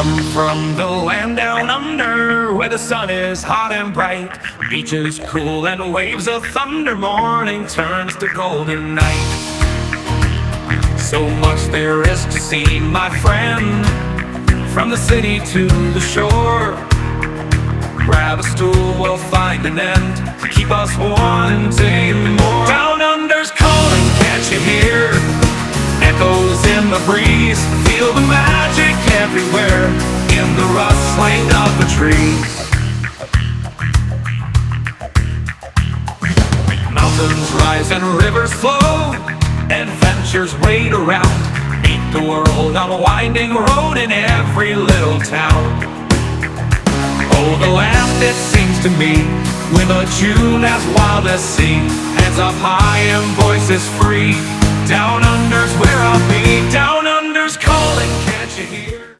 come from the land down under, where the sun is hot and bright, beaches cool and waves of thunder. Morning turns to golden night. So much there is to see, my friend, from the city to the shore. Grab a stool, we'll find an end to keep us wanting more. Down under's calling, can't you hear? Echoes in the breeze, feel the magic everywhere, in the rustling of the trees. Mountains rise and rivers flow, adventures wait around. Meet the world on a winding road in every little town. Oh, the land, it seems to me, with a tune as wild as sea, hands up high and voices free. Down under's where I'll be. Down under's calling, can't you hear?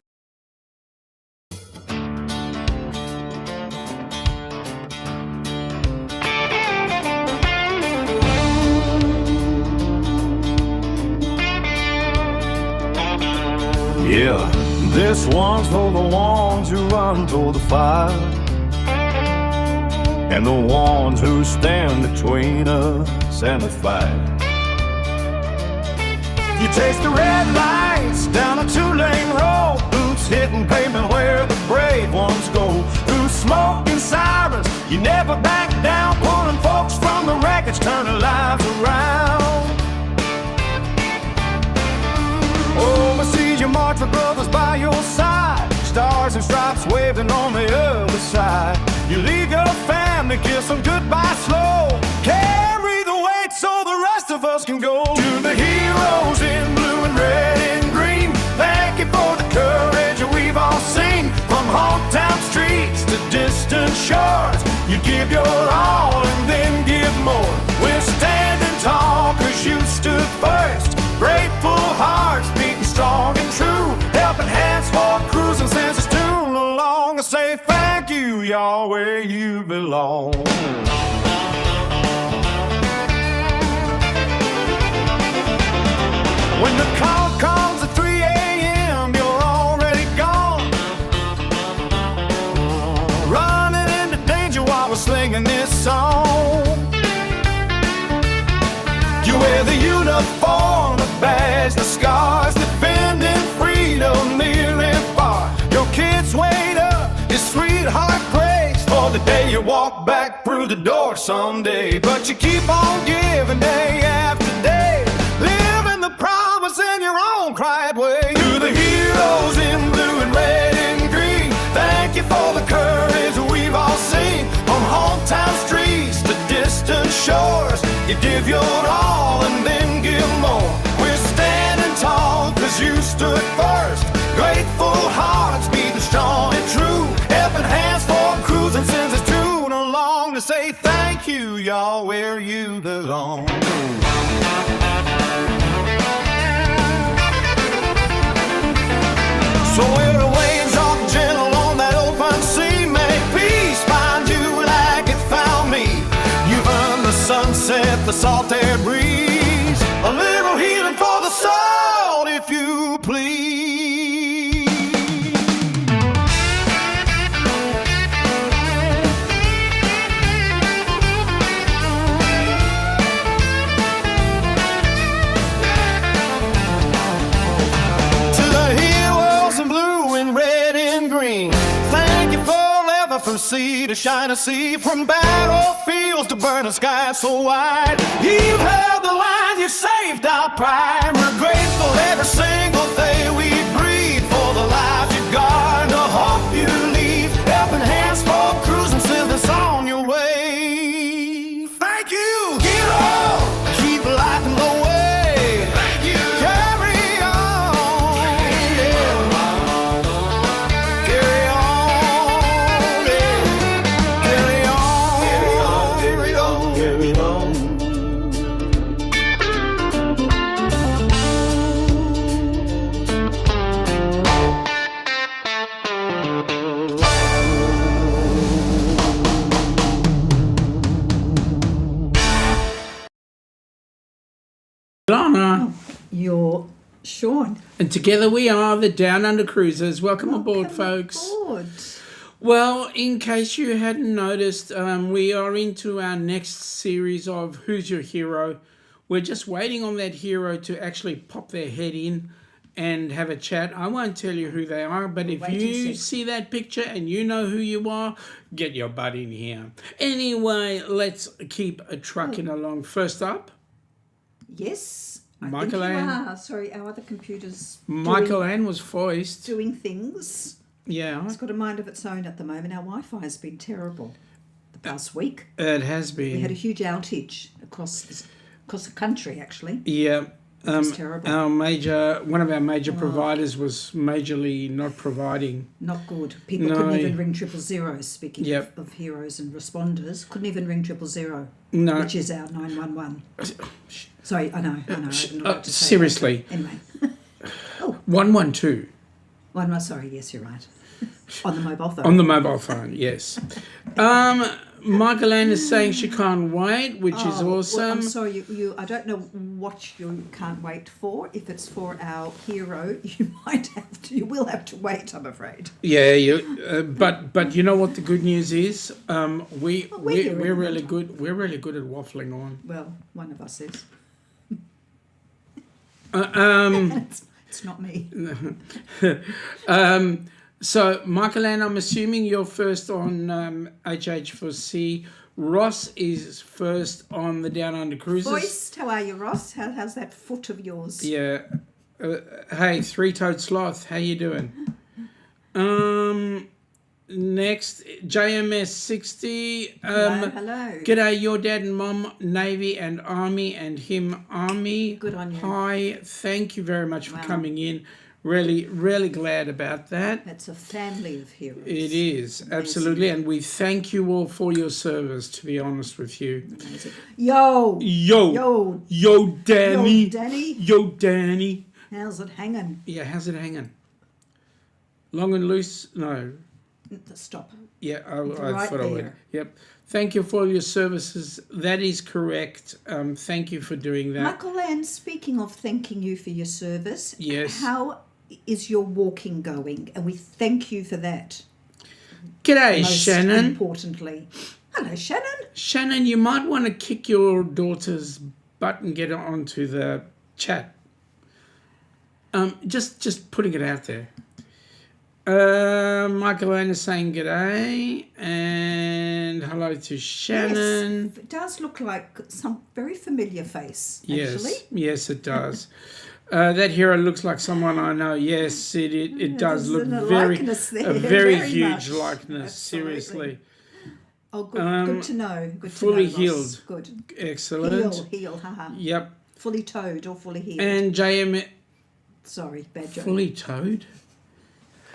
Yeah, this one's for the ones who run toward the fire, and the ones who stand between us and the fight. You taste the red lights down a two-lane road, boots hitting pavement where the brave ones go. Through smoke and sirens, you never back down, pulling folks from the wreckage, turning lives around. Oh, I see you march with brothers by your side, stars and stripes waving on the other side. You leave your family, kiss them goodbye slow, carry the weight so the rest of us can go. To the heroes in blue and red and green, thank you for the courage we've all seen. From hometown streets to distant shores, you give your all and then give more. We're standing tall cause you stood first, grateful hearts beating strong and true, helping hands for cruising since it's tune along. I say thank you, y'all, where you belong. When the call comes at 3 a.m., you're already gone, running into danger while we're singing this song. You wear the uniform, the badge, the scars, defending freedom near and far. Your kids wait up, your sweetheart prays for the day you walk back through the door someday. But you keep on giving day after day, living the promise in your own quiet way. To the heroes in blue and red and green, thank you for the courage we've all seen. On hometown streets to distant shores, you give your all and then give more. We're standing tall cause you stood first, grateful hearts beating strong and true, helping hands for cruising since it's tune along. To say thank you, y'all, where you belong. So where the waves are gentle on that open sea, may peace find you like it found me. You've earned the sunset, the salt air breeze, a little healing for the soul, if you please. From sea to shining sea, from battlefields to burning skies so wide, you held the line, you saved our pride. We're grateful every single day we breathe for the lives you guard, the hope you leave, helping hands for cruising till it's on your way. Thank you, hero, keep lighting the way. Thank you, carry on, yeah. Carry on. Shaun. And together we are the Down Under Cruisers. Welcome aboard, folks. Aboard. Well, in case you hadn't noticed, we are into our next series of Who's Your Hero. We're just waiting on that hero to actually pop their head in and have a chat. I won't tell you who they are, but if you see that picture and you know who you are, get your butt in here. Anyway, let's keep trucking along. First up. Yes. Michael Ann. Sorry, our other computer's Michael Ann was voiced. doing things. Yeah. It's got a mind of its own at the moment. Our Wi-Fi has been terrible the past week. It has been. We had a huge outage across the country, actually. Yeah. It was terrible. One of our major providers was majorly not providing. Not good. People couldn't even ring 000. Speaking of heroes and responders, couldn't even ring 000. No. Which is our 911. Sorry, I know. I didn't know what to say. Seriously. Anyway. 112. Sorry, yes, you're right. On the mobile phone. On the mobile phone, yes. Michael Ann is saying she can't wait, which is awesome. Well, I'm sorry, I don't know what you can't wait for. If it's for our hero, you will have to wait, I'm afraid. Yeah, but you know what the good news is? We're really good. We're really good at waffling on. Well, one of us is. It's not me. So, Michael Ann, I'm assuming you're first on HH4C. Ross is first on the Down Under Cruises. Voiced, how are you, Ross? How's that foot of yours? Yeah. Hey, three-toed sloth, how you doing? Next, JMS60. Hello. G'day, your dad and mum, Navy and Army, and him, Army. Good on you. Hi, thank you very much for coming in. Really, really glad about that. That's a family of heroes. It is, absolutely. And we thank you all for your service, to be honest with you. Amazing. Yo, Danny. Yo, Danny. Yo, Danny. How's it hanging? Yeah, how's it hanging? Long and loose? No. Stop. Yeah, I right thought I would. there. Yep. Thank you for all your services. That is correct. Thank you for doing that. Michael Ann, speaking of thanking you for your service, Yes. how is your walking going? And we thank you for that. G'day, Most Shannon. importantly. Hello, Shannon. Shannon, you might want to kick your daughter's butt and get onto the chat. Just putting it out there. Michael Ann is saying g'day and hello to Shannon. Yes, it does look like some very familiar face, actually. Yes, it does. That hero looks like someone I know. Yes, it does look a very huge likeness. Absolutely. Seriously. Oh, good to know. Good Fully to know, Ross. healed. Good. Excellent. Heel, haha. Yep. Fully toed or fully healed. And JM. Sorry, bad joke. Fully toed?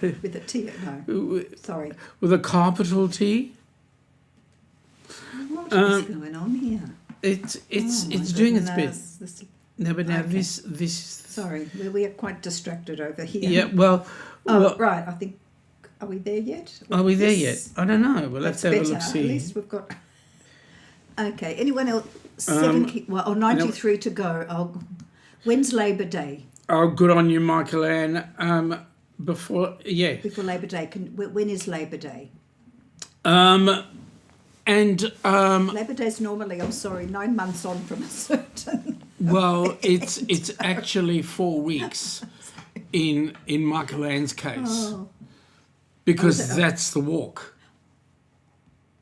With a T, no. Sorry. With a capital T? What is going on here? It's doing its bit. No, but now Okay. this. Sorry, we are quite distracted over here. Yeah, well. Right, I think. Are we there yet? Are we there yet? I don't know. Well, let's have a look. At See. least we've got. Okay. Anyone else? 93 to go. When's Labor Day? Oh, good on you, Michael Ann. Before Labor Day. When is Labor Day? Labor Day's normally, 9 months on from a certain. Well, it's actually 4 weeks in Michael Ann's case because that's the walk.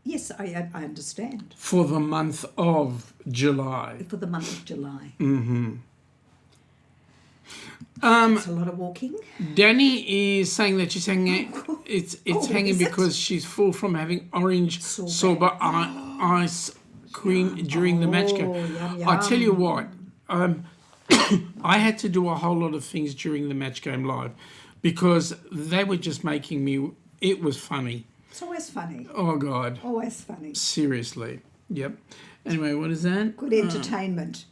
Yes, I understand. For the month of July. For the month of July. Mm-hmm. It's a lot of walking. Danny is saying that she's hanging. It's hanging because she's full from having orange sorbet ice cream during the match game. Yum, I tell you what, I had to do a whole lot of things during the match game live because they were just making me. It was funny. It's always funny. Oh God. Always funny. Seriously. Yep. Anyway, what is that? Good entertainment.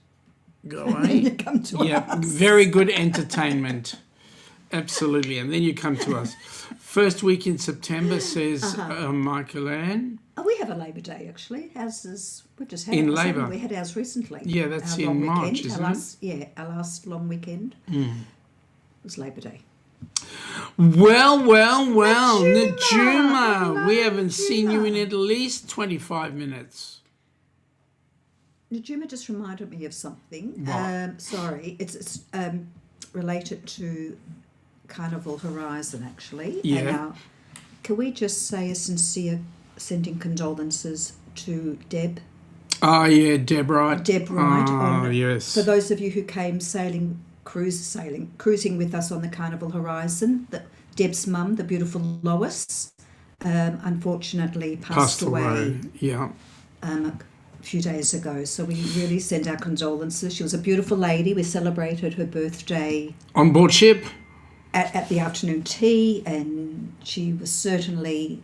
Go And away. you come to us. Very good entertainment. Absolutely. And then you come to us. First week in September, says Michael Ann. Oh, we have a Labor Day, actually. We've just had In ours, Labor. We had ours recently. Yeah, that's Our in long March, weekend, isn't our it? last, Yeah, our last long weekend. was Labor Day. Well, Najuma, Hello, we haven't seen you in Najuma. at least 25 minutes. Najuma just reminded me of something. What? Sorry, it's related to Carnival Horizon, actually. Yeah. And now, can we just say a sincere sending condolences to Deb? Oh, yeah, Deb Wright. Deb Wright. Oh, yes. For those of you who came cruising with us on the Carnival Horizon, Deb's mum, the beautiful Lois, unfortunately passed away Yeah. a few days ago. So we really send our condolences. She was a beautiful lady. We celebrated her birthday On board ship? at the afternoon tea, and she was certainly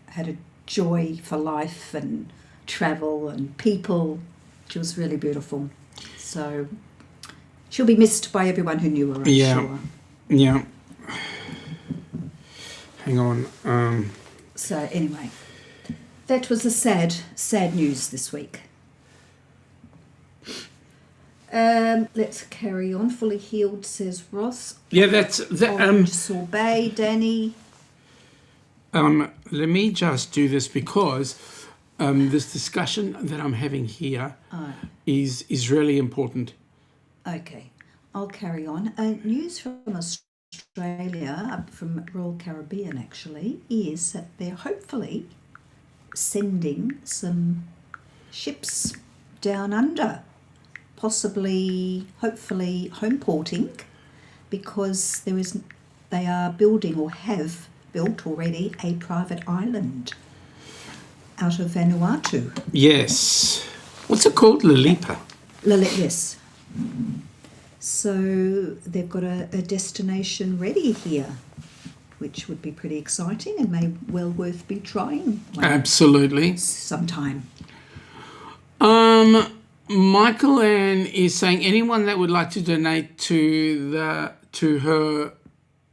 had a joy for life and travel and people. She was really beautiful. So she'll be missed by everyone who knew her, I'm sure. Yeah. Hang on. So anyway, that was the sad news this week. Let's carry on. Fully healed, says Ross. Yeah, that's that. Orange sorbet, Danny. Let me just do this because this discussion that I'm having here is really important. Okay, I'll carry on. News from Australia, from Royal Caribbean actually, is that they're hopefully sending some ships down under, possibly, hopefully, home porting, because they are building or have built already a private island out of Vanuatu. Yes. What's it called? Lilipa. Yes. So they've got a destination ready here, which would be pretty exciting and may well worth be trying Absolutely. sometime. Michael Ann is saying anyone that would like to donate to her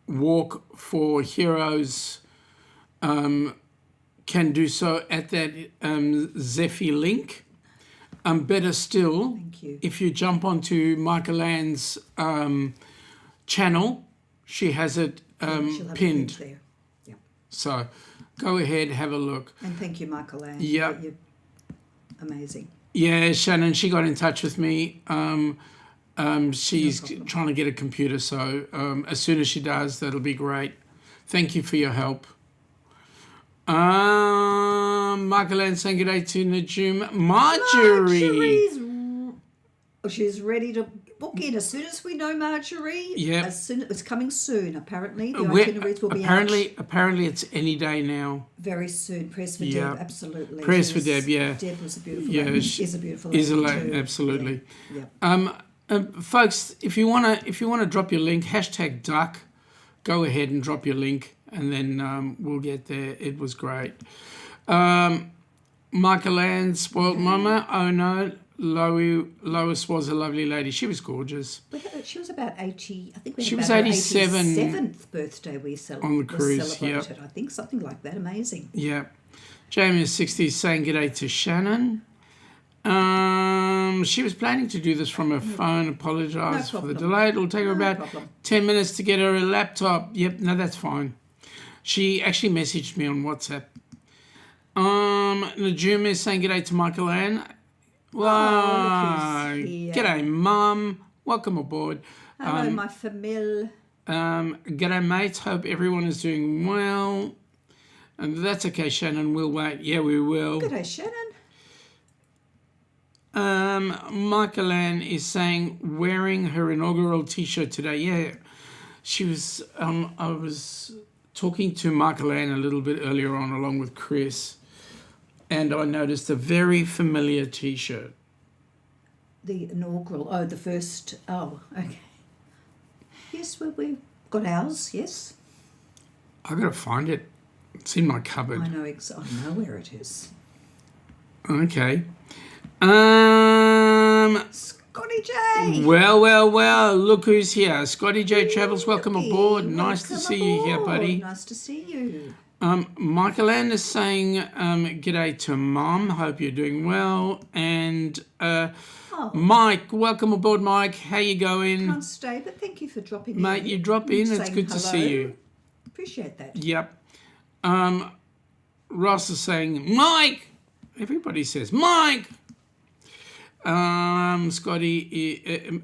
Walk for Heroes can do so at that Zephy link. Better still, Thank you. if you jump onto Michael Ann's channel, she has it She'll have pinned. it there. Yeah. So go ahead, have a look. And thank you, Michael Ann. Yeah. You're amazing. Yeah, Shannon, she got in touch with me. She's trying to get a computer, so as soon as she does, that'll be great. Thank you for your help. Michael Ann saying good day to Najum. Marjorie. She's ready to book in as soon as we know Marjorie. Yep. It's coming soon, apparently. The itineraries will be Apparently it's any day now. very soon. Prayers for Yeah. Deb, absolutely. Prayers for Deb, yeah. Deb was a beautiful Yeah, lady. she Is a beautiful is lady too. absolutely. Yeah. Folks, if you wanna drop your link, #duck, go ahead and drop your link, and then we'll get there. It was great. Michael Ann, spoiled mama. Oh no, Lois was a lovely lady. She was gorgeous. She was about 80. I think we had She was about her 87 87th birthday we on the cruise, celebrated. I think something like that. Amazing. Yeah. Jamie is 60 saying good day to Shannon. She was planning to do this from her phone. Apologise for the delay. It'll take her about 10 minutes to get her a laptop. Yep, no, that's fine. She actually messaged me on WhatsApp. Najum is saying good day to Michael Ann. Wow. G'day, Mum. Welcome aboard. Hello, my famille. G'day, mates. Hope everyone is doing well. And that's okay, Shannon. We'll wait. Yeah, we will. Good day, Shannon. Michael Ann is saying wearing her inaugural T-shirt today. Yeah, she was. I was talking to Michael Ann a little bit earlier on, along with Chris, and I noticed a very familiar T-shirt. The inaugural. Oh, the first. Oh, okay. Yes, we've got ours. Yes. I gotta find it. It's in my cupboard. I know. I know where it is. Okay. Scotty J. Well, look who's here. Scotty J Travels, welcome aboard. Nice to see you here, buddy. Nice to see you. Michael Ann is saying, g'day to Mum, hope you're doing well. And Mike, welcome aboard, Mike. How you going? Can't stay, but thank you for dropping in. Mate, you drop in, it's good to see you. Appreciate that. Yep. Ross is saying, Mike! Everybody says, Mike! Scotty,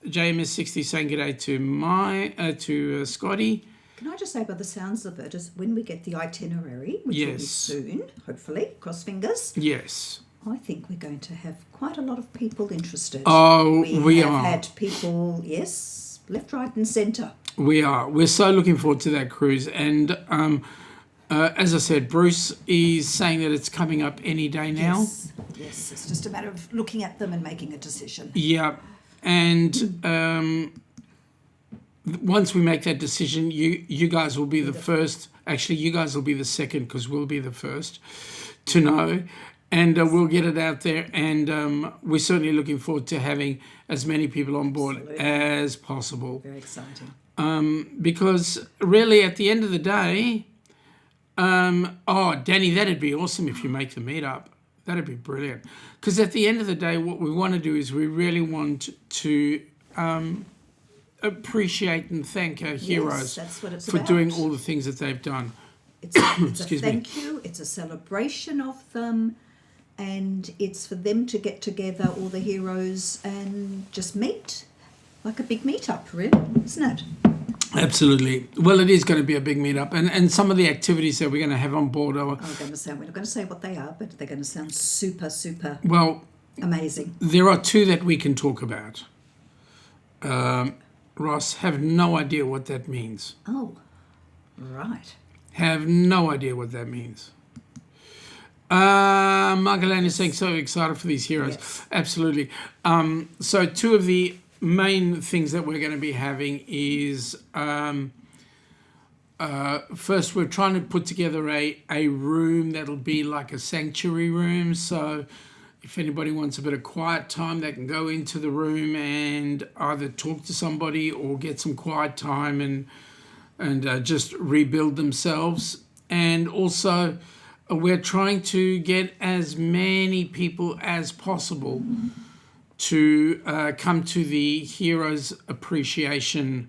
JMS60 saying g'day to Scotty. Can I just say, by the sounds of it, is when we get the itinerary, which will be soon, hopefully, cross fingers. Yes. I think we're going to have quite a lot of people interested. Oh, we have are. had people, yes, left, right and centre. We are. We're so looking forward to that cruise. And as I said, Bruce is saying that it's coming up any day now. Yes, it's just a matter of looking at them and making a decision. Yeah. And once we make that decision, you guys will be the first. Actually, you guys will be the second, because we'll be the first to know. And we'll get it out there. And we're certainly looking forward to having as many people on board as possible. Very exciting. Because really, at the end of the day, Danny, that'd be awesome if you make the meetup. That'd be brilliant. Because at the end of the day, what we want to do is we really want to appreciate and thank our heroes that's what it's for about. doing all the things that they've done. It's a thank you, it's a celebration of them, and it's for them to get together, all the heroes, and just meet, like a big meetup, really, isn't it? Absolutely. Well, it is going to be a big meetup, and some of the activities that we're going to have on board are... we're not going to say what they are, but they're going to sound super, super amazing. There are two that we can talk about. Ross, have no idea what that means. Oh, right. Have no idea what that means. Margalan is saying so excited for these heroes. Yes. Absolutely. So two of the main things that we're going to be having is first we're trying to put together a room that'll be like a sanctuary room. So if anybody wants a bit of quiet time, they can go into the room and either talk to somebody or get some quiet time and just rebuild themselves. And also we're trying to get as many people as possible to come to the Heroes Appreciation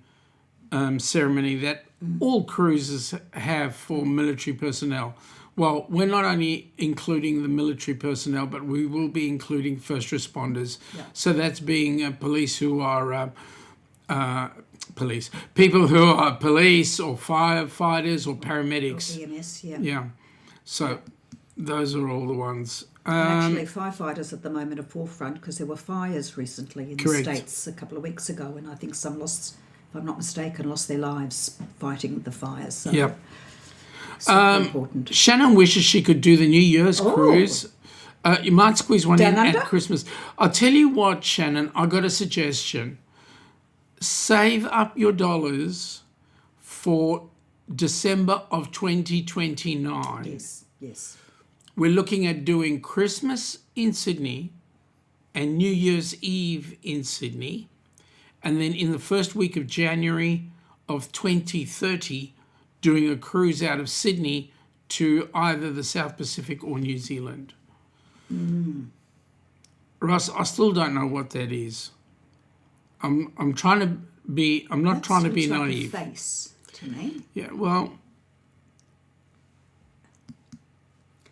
ceremony that all cruises have for military personnel. Well, we're not only including the military personnel, but we will be including first responders. Yeah. So that's being police who are people who are police or firefighters or paramedics. Or EMS, Yeah. So those are all the ones. Actually, firefighters at the moment are forefront, because there were fires recently in the States a couple of weeks ago, and I think some lost, if I'm not mistaken, lost their lives fighting the fires. So yep. important. Shannon wishes she could do the New Year's cruise. You might squeeze one in at Christmas. I'll tell you what, Shannon, I got a suggestion. Save up your dollars for December of 2029. Yes. We're looking at doing Christmas in Sydney and New Year's Eve in Sydney. And then in the first week of January of 2030, doing a cruise out of Sydney to either the South Pacific or New Zealand. Russ, I still don't know what that is. I'm trying to be. I'm not trying to be naive. Like a face to me. Yeah. Well,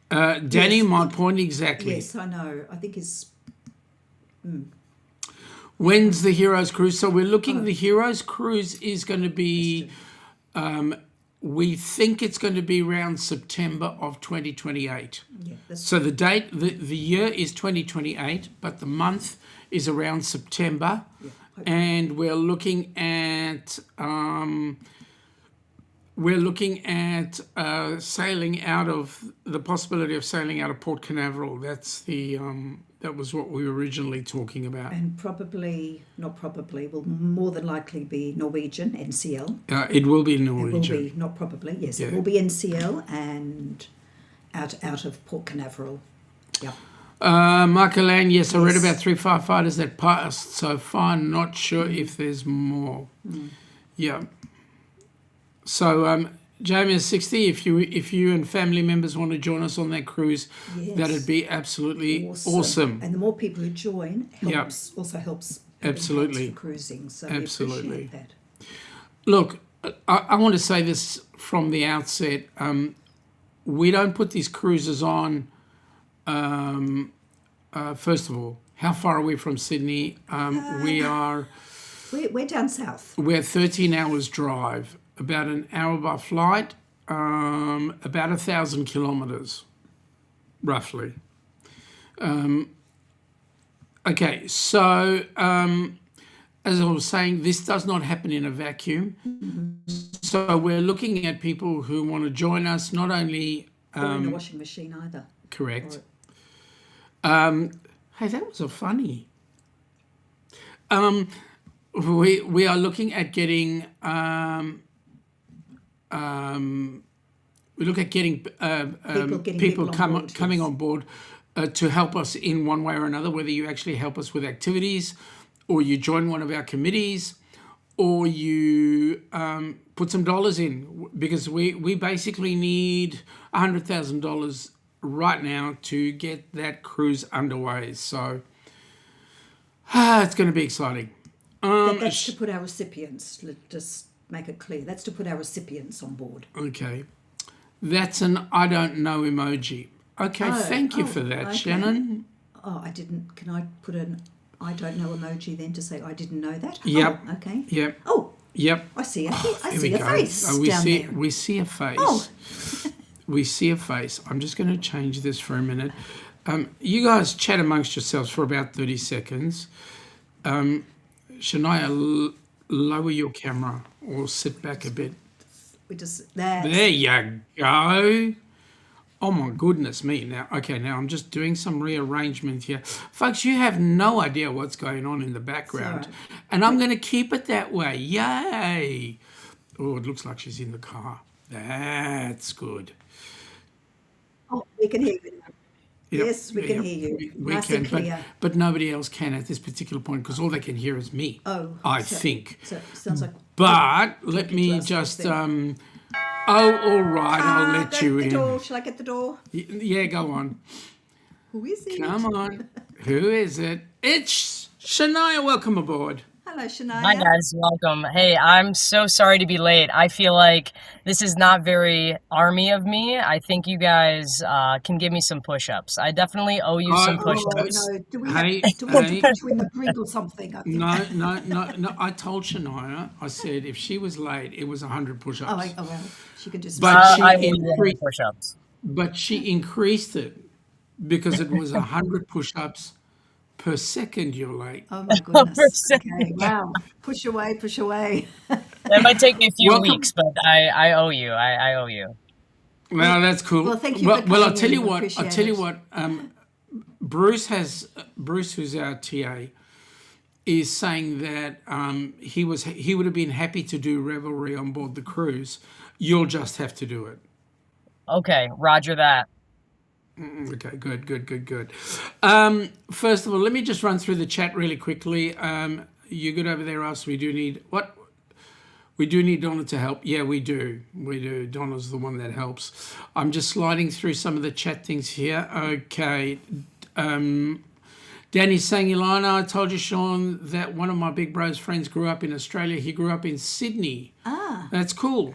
Danny, my point exactly. Yes, I know. I think it's. When's the Heroes Cruise? So we're looking. The Heroes Cruise is going to be. We think it's going to be around September of 2028. Yeah, so the date, the year is 2028, but the month is around September, and we're looking at sailing out of the possibility of sailing out of Port Canaveral. That's the that was what we were originally talking about. And will more than likely be Norwegian, NCL. It will be Norwegian. It will be, not probably, yes. Yeah. It will be NCL and out of Port Canaveral. Yeah. Michael Ann, yes, I read about 3 firefighters that passed so far. Not sure if there's more. Yeah. So, Jamie is 60. If you and family members want to join us on that cruise, Yes. that'd be absolutely awesome. And the more people who join also helps Absolutely. for cruising. So Absolutely. we appreciate that. Look, I want to say this from the outset. We don't put these cruises on. First of all, how far are we from Sydney? We're down south. We're 13 hours drive, about an hour by flight, about 1,000 kilometres, roughly. Okay, so as I was saying, this does not happen in a vacuum. So we're looking at people who want to join us, not only... Or in the washing machine either. Correct. Hey, that was a funny. We are looking at getting... we look at getting people coming on board to help us in one way or another, whether you actually help us with activities or you join one of our committees or you put some dollars in, because we basically need $100,000 right now to get that cruise underway. So it's going to be exciting. That's to put our recipients, let's just make it clear, that's to put our recipients on board. Okay. That's an I don't know emoji. Okay, thank you for that, okay. Shannon. Oh, I didn't. Can I put an I don't know emoji then to say I didn't know that? Yep. Oh, okay. Yep. Oh, Yep. I see. I Here see we a go. face We down see there. we see a face. Oh. We see a face. I'm just going to change this for a minute. You guys chat amongst yourselves for about 30 seconds. Shaniah, lower your camera or sit back a bit. We just there. There you go. Oh my goodness me. Now I'm just doing some rearrangement here. Folks, you have no idea what's going on in the background. Sorry. And I'm going to keep it that way. Yay. Oh, it looks like she's in the car. That's good. Oh, we can hear you. Yep, Yes, we can yep, hear you. We Nice can, and clear. but nobody else can at this particular point because all they can hear is me. Oh, I so- think. So it sounds like. But let to me us just. then. All right, I'll let you the in. door. Shall I get the door? Yeah, go on. Who is it? Come on. Who is it? It's Shaniah. Welcome aboard. Hello, Shaniah. Hi guys, welcome. Hey, I'm so sorry to be late. I feel like this is not very army of me. I think you guys can give me some push-ups. I definitely owe you some Oh, push-ups. no. Do we Hey, have to put hey. you in the brig or something? I think. No. I told Shaniah, I said if she was late, it was 100 push-ups. Oh, well, she could just. But she I owe you increased- push-ups. But she increased it because it was 100 push-ups per second you're late. Oh my goodness. second. Okay. Wow. Push away. Push away. That might take me a few Welcome. weeks, but I owe you. I owe you. Well, that's cool. Well, thank you Well, for well, I'll coming tell in. you We what. I'll appreciate tell you it. what. Bruce, who's our TA, is saying that he would have been happy to do Revelry on board the cruise. You'll just have to do it. Okay, roger that. Okay, good. First of all, let me just run through the chat really quickly. You good over there, us? We do need what? We do need Donna to help. Yeah, we do. Donna's the one that helps. I'm just sliding through some of the chat things here. Okay. Danny's saying, Ilana, I told you, Shaun, that one of my big bro's friends grew up in Australia. He grew up in Sydney. Ah, That's cool.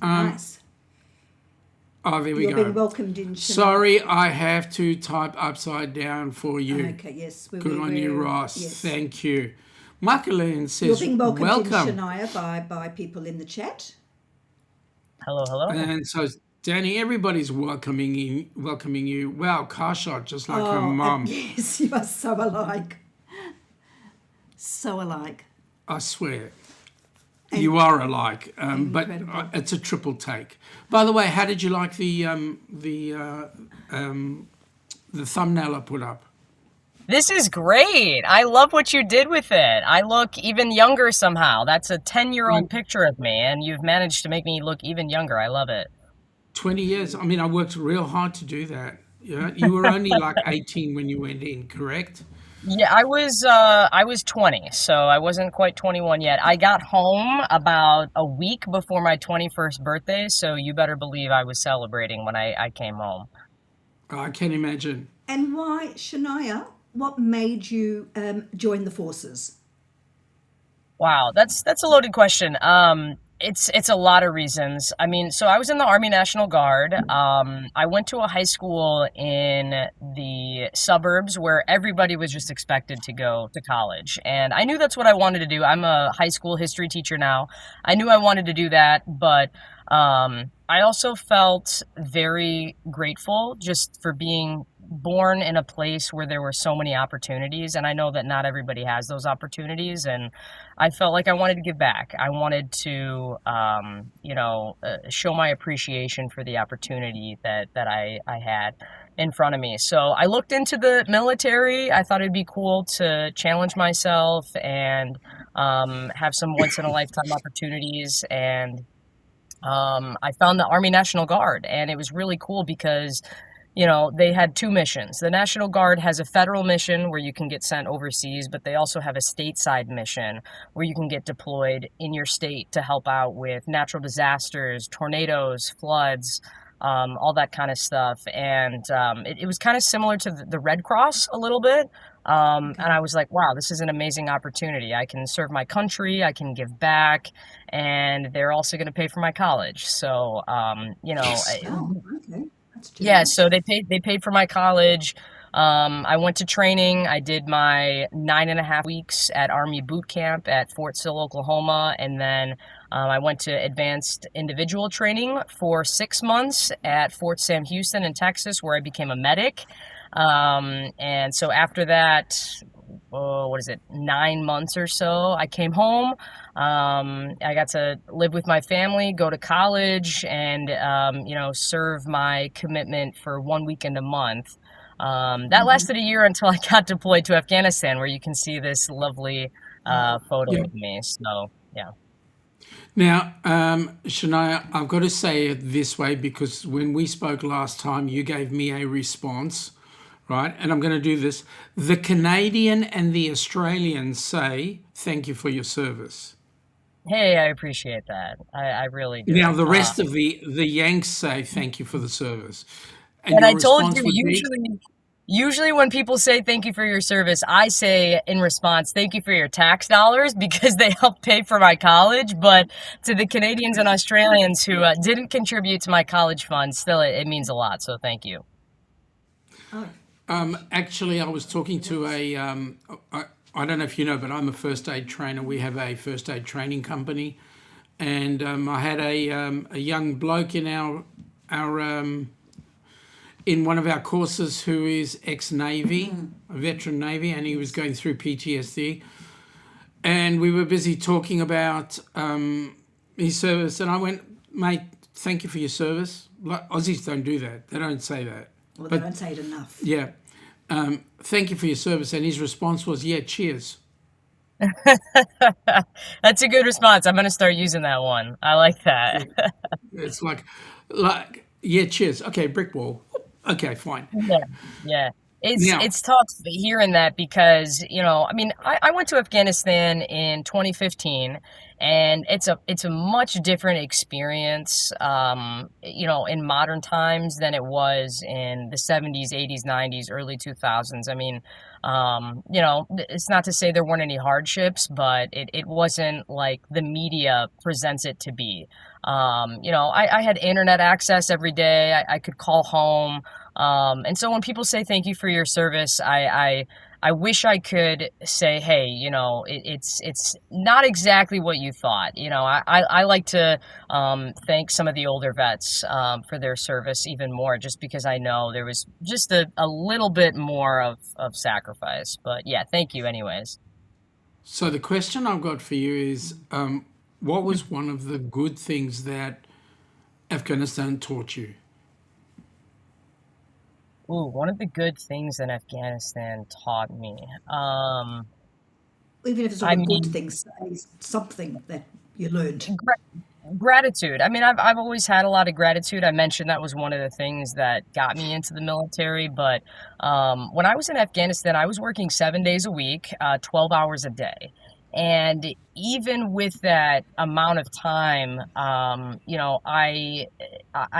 nice. Oh, there we You're go. being welcomed in. Shaniah. Sorry, I have to type upside down for you. Okay. Yes. Good on you, Ross. Yes. Thank you. Michaeline You're says, being welcomed welcome. in, Shaniah, by people in the chat. Hello. And so, Danny, everybody's welcoming you. Wow, car shot, just like her mum. Yes, you are so alike. So alike. I swear. You are alike, but Incredible. it's a triple take. By the way, how did you like the thumbnail I put up? This is great. I love what you did with it. I look even younger somehow. That's a 10-year-old picture of me, and you've managed to make me look even younger. I love it. 20 years. I mean, I worked real hard to do that. Yeah, you were only like 18 when you went in, correct? Yeah, I was 20, so I wasn't quite 21 yet. I got home about a week before my 21st birthday, so you better believe I was celebrating when I came home. I can imagine. And why, Shania, what made you join the forces? Wow, that's a loaded question. It's a lot of reasons. I mean, so I was in the Army National Guard. I went to a high school in the suburbs where everybody was just expected to go to college, and I knew that's what I wanted to do. I'm a high school history teacher now. I knew I wanted to do that, but I also felt very grateful just for being born in a place where there were so many opportunities, and I know that not everybody has those opportunities, and I felt like I wanted to give back. I wanted to show my appreciation for the opportunity that I had in front of me. So I looked into the military. I thought it'd be cool to challenge myself and have some once in a lifetime opportunities, and I found the Army National Guard, and it was really cool because they had two missions. The National Guard has a federal mission where you can get sent overseas, but they also have a stateside mission where you can get deployed in your state to help out with natural disasters, tornadoes, floods, all that kind of stuff. And it was kind of similar to the Red Cross a little bit. And I was like, wow, this is an amazing opportunity. I can serve my country, I can give back, and they're also going to pay for my college. So, Yes. Oh, okay. That's yeah, generous. so they paid for my college. I went to training. I did my 9.5 weeks at Army boot camp at Fort Sill, Oklahoma, and then I went to advanced individual training for 6 months at Fort Sam Houston in Texas, where I became a medic. And so after that, oh, what is it, 9 months or so, I came home. I got to live with my family, go to college, and serve my commitment for 1 weekend a month. That lasted a year until I got deployed to Afghanistan, where you can see this lovely photo Yeah. of me. So yeah. Now, Shania, I've got to say it this way because when we spoke last time, you gave me a response, right? And I'm going to do this. The Canadian and the Australians say, thank you for your service. Hey, I appreciate that. I really do. Now, the rest of the Yanks say, thank you for the service. And And I your told response you, would be, usually when people say thank you for your service, I say in response, thank you for your tax dollars because they helped pay for my college. But to the Canadians and Australians who didn't contribute to my college fund, still it means a lot. So thank you. Oh, actually, I was talking to I don't know if you know, but I'm a first aid trainer. We have a first aid training company. And I had a young bloke in our in one of our courses who is ex-Navy, a veteran Navy, and he was going through PTSD. And we were busy talking about his service. And I went, mate, thank you for your service. Like, Aussies don't do that. They don't say that. well, But they don't say it enough. yeah, thank you for your service. And his response was, yeah, cheers. That's a good response. I'm going to start using that one. I like that. It's like yeah, cheers. Okay, brick wall. Okay, fine. Yeah, yeah. It's Now, it's tough hearing that because, I mean, I went to Afghanistan in 2015, and it's a much different experience, in modern times than it was in the 70s, 80s, 90s, early 2000s. I mean, it's not to say there weren't any hardships, but it wasn't like the media presents it to be. I had internet access every day. I could call home. And so when people say thank you for your service, I wish I could say, hey, it's not exactly what you thought. I like to thank some of the older vets for their service even more, just because I know there was just a little bit more of sacrifice. But yeah, thank you anyways. so the question I've got for you is, what was one of the good things that Afghanistan taught you? Ooh, one of the good things that Afghanistan taught me. Even if it's not I a good mean, thing, say something that you learned. Gratitude. I mean, I've always had a lot of gratitude. I mentioned that was one of the things that got me into the military. But when I was in Afghanistan, I was working 7 days a week, 12 hours a day. And even with that amount of time, I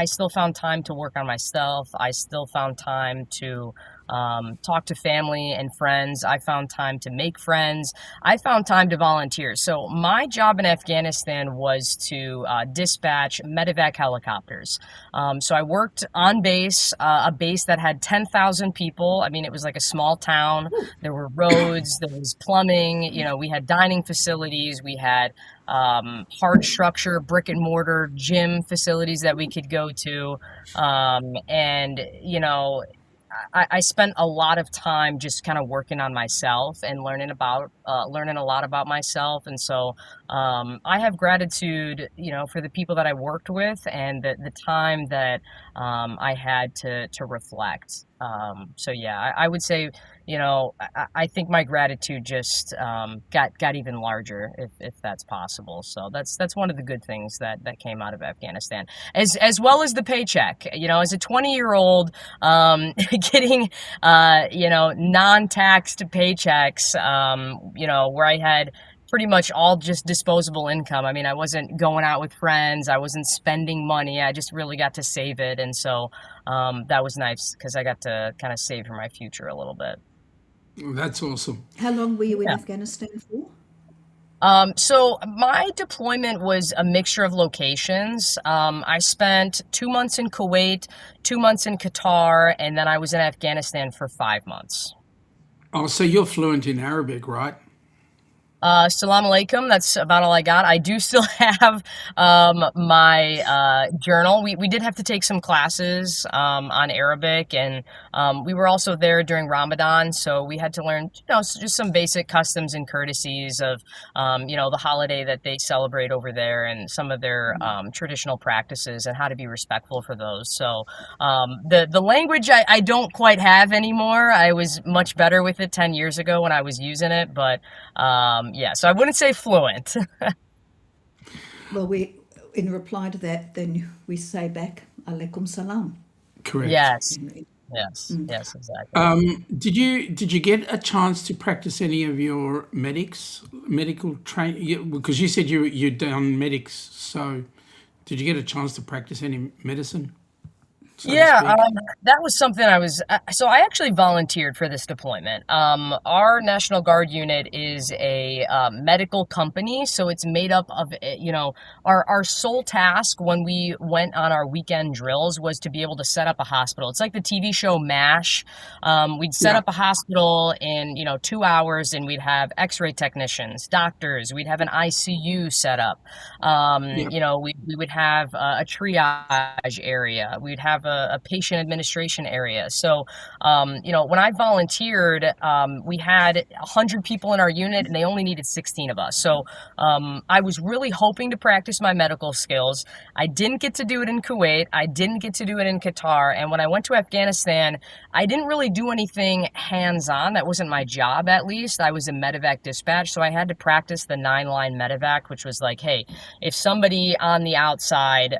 still found time to work on myself. I still found time to talk to family and friends. I found time to make friends. I found time to volunteer. So my job in Afghanistan was to dispatch medevac helicopters. So I worked on base, a base that had 10,000 people. I mean, it was like a small town. There were roads, there was plumbing. We had dining facilities. We had hard structure, brick and mortar gym facilities that we could go to. And, I spent a lot of time just kind of working on myself and learning a lot about myself. And so I have gratitude, for the people that I worked with and the time that I had to reflect. So yeah, I would say, I think my gratitude just got even larger, if that's possible. So that's one of the good things that came out of Afghanistan, as well as the paycheck. As a 20-year-old, getting non-taxed paychecks, where I had pretty much all just disposable income. I mean, I wasn't going out with friends. I wasn't spending money. I just really got to save it. And so that was nice because I got to kind of save for my future a little bit. That's awesome. How long were you in Yeah. Afghanistan for? So my deployment was a mixture of locations. I spent 2 months in Kuwait, 2 months in Qatar, and then I was in Afghanistan for 5 months. Oh, so you're fluent in Arabic, right? Salam alaikum. That's about all I got. I do still have my journal. We did have to take some classes on Arabic, and we were also there during Ramadan, so we had to learn, just some basic customs and courtesies of, the holiday that they celebrate over there and some of their traditional practices and how to be respectful for those. So the language I don't quite have anymore. I was much better with it 10 years ago when I was using it, but yeah, so I wouldn't say fluent. Well, in reply to that, then we say back, alaikum salam. Correct. Yes, yes, exactly. Did you get a chance to practice any of your medical training? Because you said you'd done medics, so did you get a chance to practice any medicine, so to Yeah, speak? that was something so I actually volunteered for this deployment. Our National Guard unit is a medical company, so it's made up of, our sole task when we went on our weekend drills was to be able to set up a hospital. It's like the TV show MASH. We'd set Yeah. up a hospital in, 2 hours, and we'd have x-ray technicians, doctors, we'd have an ICU set up. Yeah. We would have a triage area. We'd have a patient administration area. So, when I volunteered, we had 100 people in our unit, and they only needed 16 of us. So, I was really hoping to practice my medical skills. I didn't get to do it in Kuwait. I didn't get to do it in Qatar. And when I went to Afghanistan, I didn't really do anything hands-on. That wasn't my job, at least. I was a medevac dispatch, so I had to practice the 9-line medevac, which was like, hey, if somebody on the outside,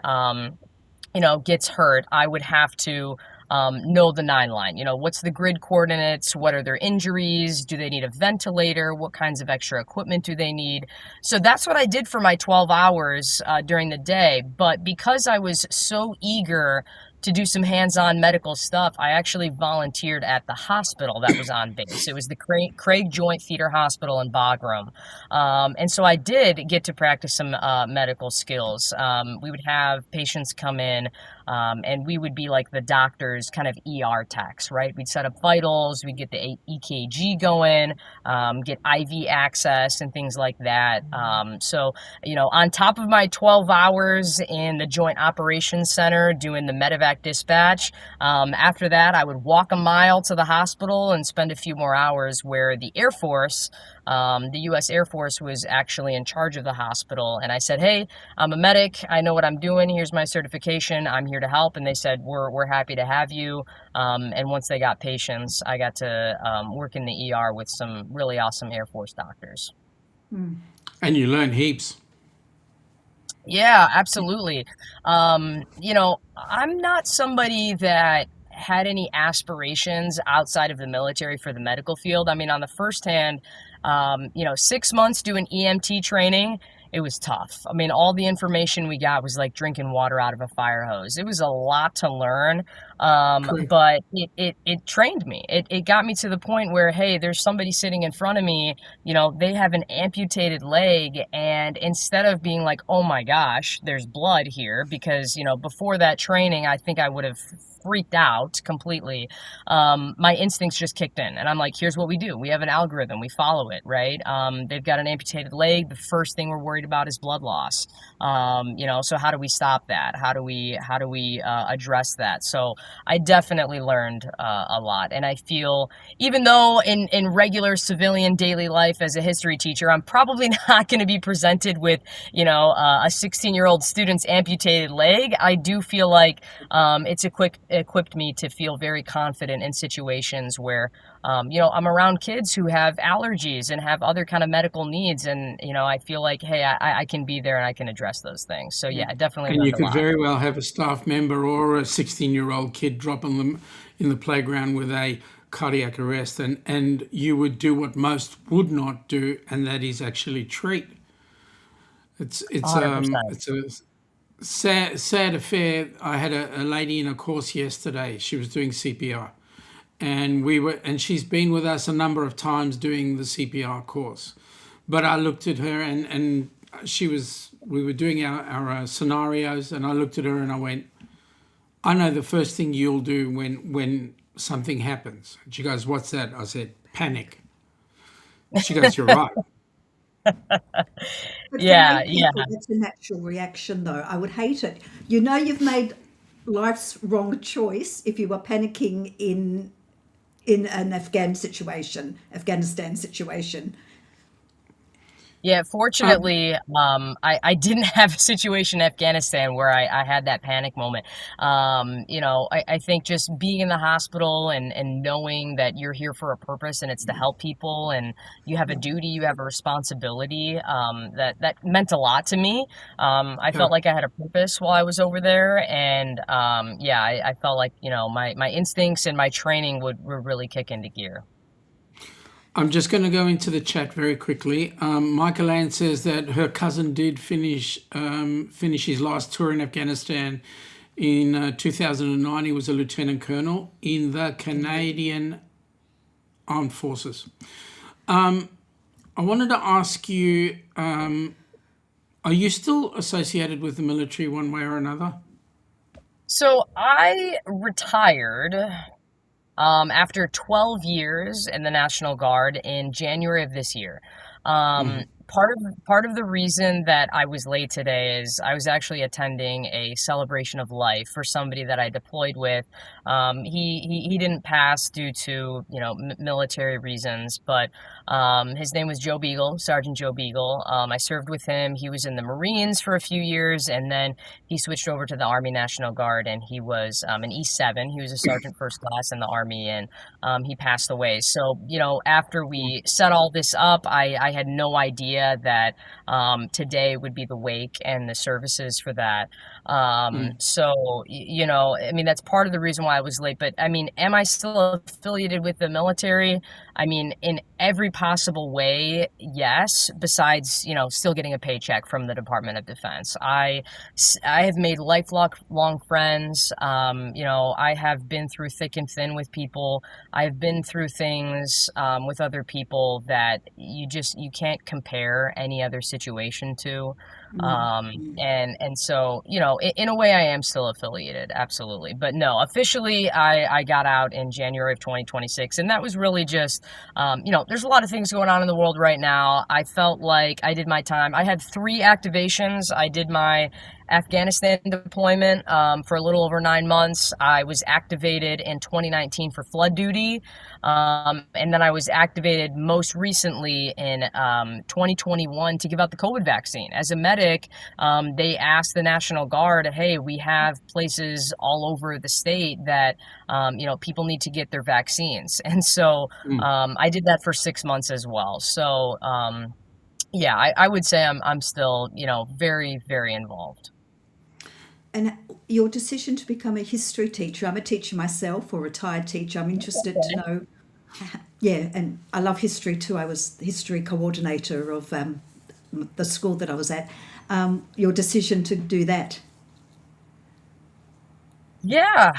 gets hurt, I would have to know the 9-line. What's the grid coordinates? What are their injuries? Do they need a ventilator? What kinds of extra equipment do they need? So that's what I did for my 12 hours during the day. But because I was so eager to do some hands-on medical stuff, I actually volunteered at the hospital that was on base. It was the Craig Joint Theater Hospital in Bagram. And so I did get to practice some medical skills. We would have patients come in, and we would be like the doctor's kind of ER techs, right? We'd set up vitals, we'd get the EKG going, get IV access and things like that. So, on top of my 12 hours in the Joint Operations Center doing the medevac dispatch, after that, I would walk a mile to the hospital and spend a few more hours where the Air Force, the U.S. Air Force was actually in charge of the hospital. And I said, hey, I'm a medic. I know what I'm doing. Here's my certification. I'm here to help. And they said, we're happy to have you. And once they got patients, I got to work in the ER with some really awesome Air Force doctors. And you learn heaps. Yeah, absolutely. I'm not somebody that had any aspirations outside of the military for the medical field. I mean, on the first hand, 6 months doing EMT training, it was tough. I mean, all the information we got was like drinking water out of a fire hose. It was a lot to learn, Correct. but it trained me. It got me to the point where, hey, there's somebody sitting in front of me, they have an amputated leg, and instead of being like, oh my gosh, there's blood here, because, before that training, I think I would have freaked out completely. My instincts just kicked in, and I'm like, here's what we do. We have an algorithm. We follow it, right? They've got an amputated leg. The first thing we're worried about is blood loss. So how do we stop that? How do we address that? So I definitely learned a lot, and I feel, even though in regular civilian daily life as a history teacher, I'm probably not going to be presented with, a 16-year-old student's amputated leg, I do feel like it's equipped me to feel very confident in situations where, I'm around kids who have allergies and have other kind of medical needs, and, I feel like, hey, I can be there and I can address those things. So yeah, I definitely And you learned a could lot. very well have a staff member or a 16-year-old kid dropping them in the playground with a cardiac arrest, and you would do what most would not do, and that is actually treat. $100%. It's a sad affair. I had a lady in a course yesterday. She was doing CPR, and she's been with us a number of times doing the CPR course. But I looked at her, and we were doing our scenarios, and I looked at her and I went, I know the first thing you'll do when something happens. And she goes, what's that? I said, panic. She goes, you're right. But for Yeah, most yeah. people, that's a natural reaction, though. I would hate it. You know, you've made life's wrong choice if you were panicking in an Afghanistan situation. Yeah, Um, fortunately, I didn't have a situation in Afghanistan where I had that panic moment. I think just being in the hospital and knowing that you're here for a purpose and it's to help people, and you have a duty, you have a responsibility, that meant a lot to me. I yeah. felt like I had a purpose while I was over there, and yeah, I felt like, my instincts and my training would really kick into gear. I'm just going to go into the chat very quickly. Michael Ann says that her cousin did finish his last tour in Afghanistan in 2009. He was a lieutenant colonel in the Canadian Armed Forces. I wanted to ask you, are you still associated with the military one way or another? So I retired after 12 years in the National Guard in January of this year. Um, Hmm. part of the reason that I was late today is I was actually attending a celebration of life for somebody that I deployed with. He didn't pass due to, military reasons, but his name was Joe Beagle, Sergeant Joe Beagle. I served with him. He was in the Marines for a few years, and then he switched over to the Army National Guard, and he was an E7. He was a sergeant first class in the Army, and he passed away. So, after we set all this up, I had no idea that today would be the wake and the services for that. Mm. So, I mean, that's part of the reason why I was late. But I mean, am I still affiliated with the military? I mean, in every possible way, yes, besides, still getting a paycheck from the Department of Defense. I have made lifelong friends. I have been through thick and thin with people. I've been through things with other people that you can't compare any other situation to. Mm, mm. And so, in a way I am still affiliated, absolutely. But no, officially I got out in January of 2026. And that was really just, there's a lot of things going on in the world right now. I felt like I did my time. I had 3 activations. I did my Afghanistan deployment for a little over 9 months. I was activated in 2019 for flood duty. And then I was activated most recently in 2021 to give out the COVID vaccine. As a medic, they asked the National Guard, hey, we have places all over the state that, people need to get their vaccines. And so Mm. I did that for 6 months as well. So, yeah, I would say I'm still, very, very involved. And your decision to become a history teacher, I'm a teacher myself, or retired teacher. I'm interested to know. Yeah, and I love history too. I was the history coordinator of the school that I was at. Your decision to do that. Yeah,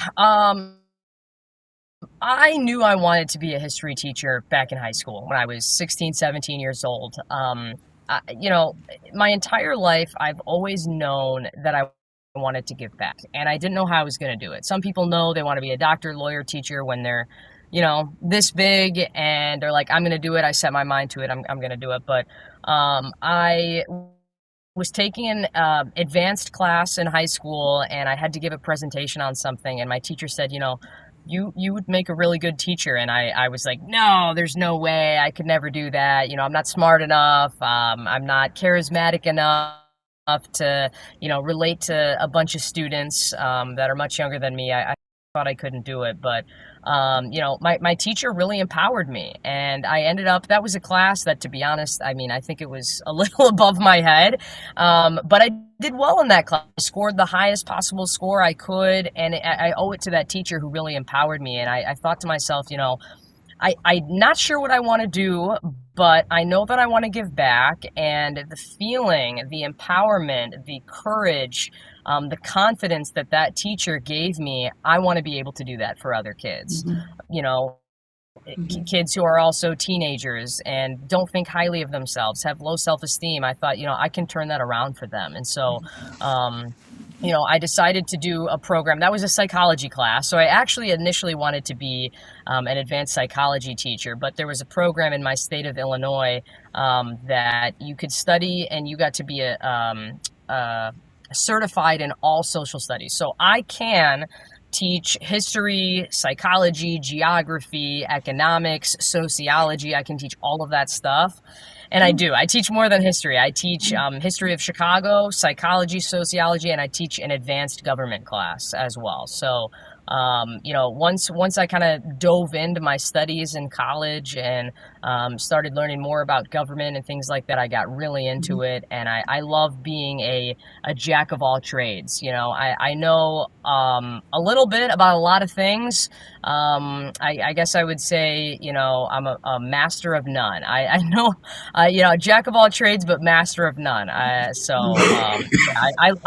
I knew I wanted to be a history teacher back in high school when I was 16, 17 years old. My entire life, I've always known that I wanted to give back, and I didn't know how I was going to do it. Some people know they want to be a doctor, lawyer, teacher when they're, this big, and they're like, I'm going to do it. I set my mind to it. I'm going to do it. But I was taking an advanced class in high school, and I had to give a presentation on something, and my teacher said, you would make a really good teacher. And I was like, no, there's no way. I could never do that. I'm not smart enough. I'm not charismatic enough to, relate to a bunch of students that are much younger than me. I thought I couldn't do it, but my teacher really empowered me, and I ended up, that was a class that, to be honest, I mean, I think it was a little above my head, but I did well in that class. I scored the highest possible score I could, and I owe it to that teacher who really empowered me. And I thought to myself, I'm not sure what I want to do, but I know that I want to give back, and the feeling, the empowerment, the courage, the confidence that that teacher gave me, I want to be able to do that for other kids. You know, Kids who are also teenagers and don't think highly of themselves, have low self-esteem. I thought, I can turn that around for them. And so, I decided to do a program that was a psychology class. So I actually initially wanted to be an advanced psychology teacher, but there was a program in my state of Illinois that you could study, and you got to be certified in all social studies. So I can teach history, psychology, geography, economics, sociology. I can teach all of that stuff. And I do. I teach more than history. I teach history of Chicago, psychology, sociology, and I teach an advanced government class as well. So, once I kind of dove into my studies in college and started learning more about government and things like that, I got really into it. And I love being a jack of all trades. I know a little bit about a lot of things. I guess I would say, I'm a master of none. I know, a jack of all trades, but master of none. I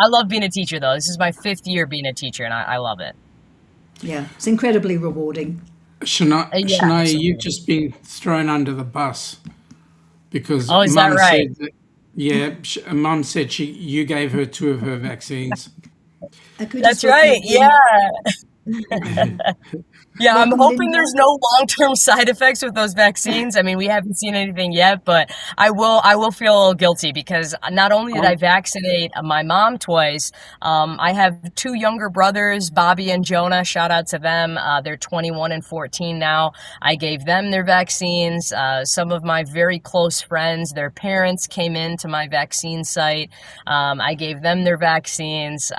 love being a teacher, though. This is my 5th year being a teacher, and I love it. Yeah, it's incredibly rewarding. Shaniah, Absolutely. you've just been thrown under the bus because Oh, is that Mum right? said that, yeah, Mum said you gave her 2 of her vaccines. I could just That's right. welcome Yeah. Lynn. Yeah, I'm Welcome, hoping Linda. there's no long-term side effects with those vaccines. I mean, we haven't seen anything yet, but I will feel a little guilty because not only did I vaccinate my mom twice, I have 2 younger brothers, Bobby and Jonah. Shout out to them. They're 21 and 14 now. I gave them their vaccines. Some of my very close friends, their parents came into my vaccine site. I gave them their vaccines.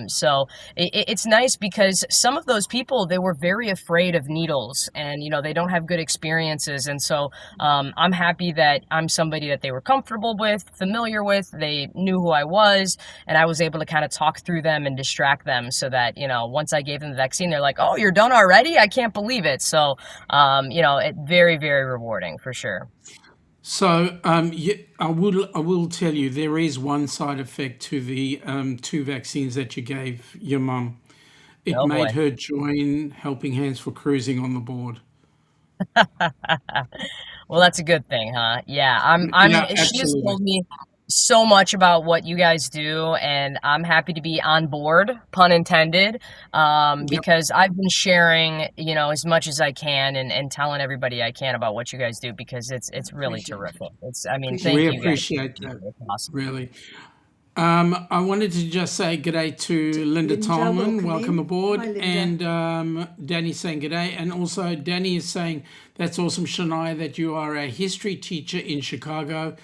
So it's nice because some of those people, they were very afraid of needles, and they don't have good experiences. And so I'm happy that I'm somebody that they were comfortable with, familiar with. They knew who I was, and I was able to kind of talk through them and distract them so that once I gave them the vaccine, they're like, oh, you're done already? I can't believe it. So it very, very rewarding for sure. So I will tell you there is one side effect to the 2 vaccines that you gave your mum. It Oh made boy. her join Helping Hands for Cruising on the board. Well, that's a good thing, huh? Yeah, Yeah, she has absolutely. told me so much about what you guys do, and I'm happy to be on board, pun intended, Yep. because I've been sharing, as much as I can, and telling everybody I can about what you guys do, because it's really Appreciate it. terrific. I mean, Appreciate thank We it. you guys. appreciate that, It's awesome. really. I wanted to just say g'day to Linda Linda, Tolman, welcome welcome in. aboard, Hi, Linda. and Danny saying g'day, and also Danny is saying that's awesome, Shaniah, that you are a history teacher in Chicago.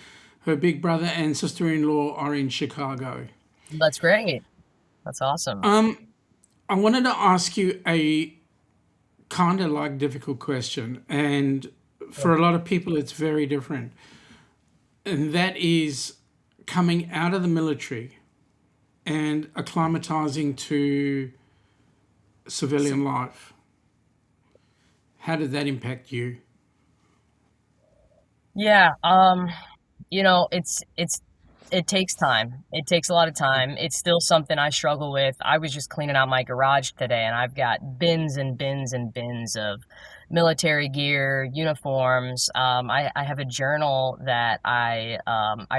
Her big brother and sister-in-law are in Chicago. That's great. That's awesome. I wanted to ask you a kind of like difficult question, and for a lot of people, it's very different. and that is coming out of the military and acclimatizing to civilian life. How did that impact you? Yeah, it takes time. It takes a lot of time. It's still something I struggle with. I was just cleaning out my garage today, and I've got bins and bins and bins of military gear, uniforms. I have a journal that I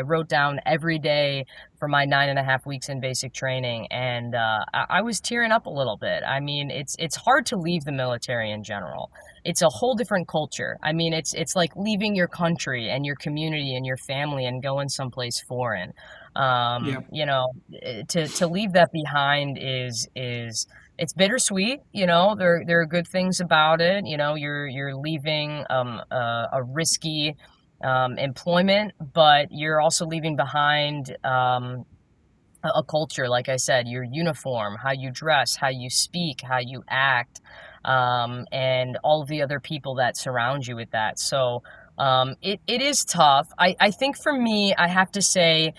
wrote down every day for my 9.5 weeks in basic training, and I was tearing up a little bit. I mean, it's hard to leave the military in general. It's a whole different culture. I mean, it's like leaving your country and your community and your family and going someplace foreign. Yeah. To leave that behind is it's bittersweet. There are good things about it. You're leaving a risky employment, but you're also leaving behind a culture, like I said, your uniform, how you dress, how you speak, how you act, and all of the other people that surround you with that. So it is tough. I think for me, I have to say,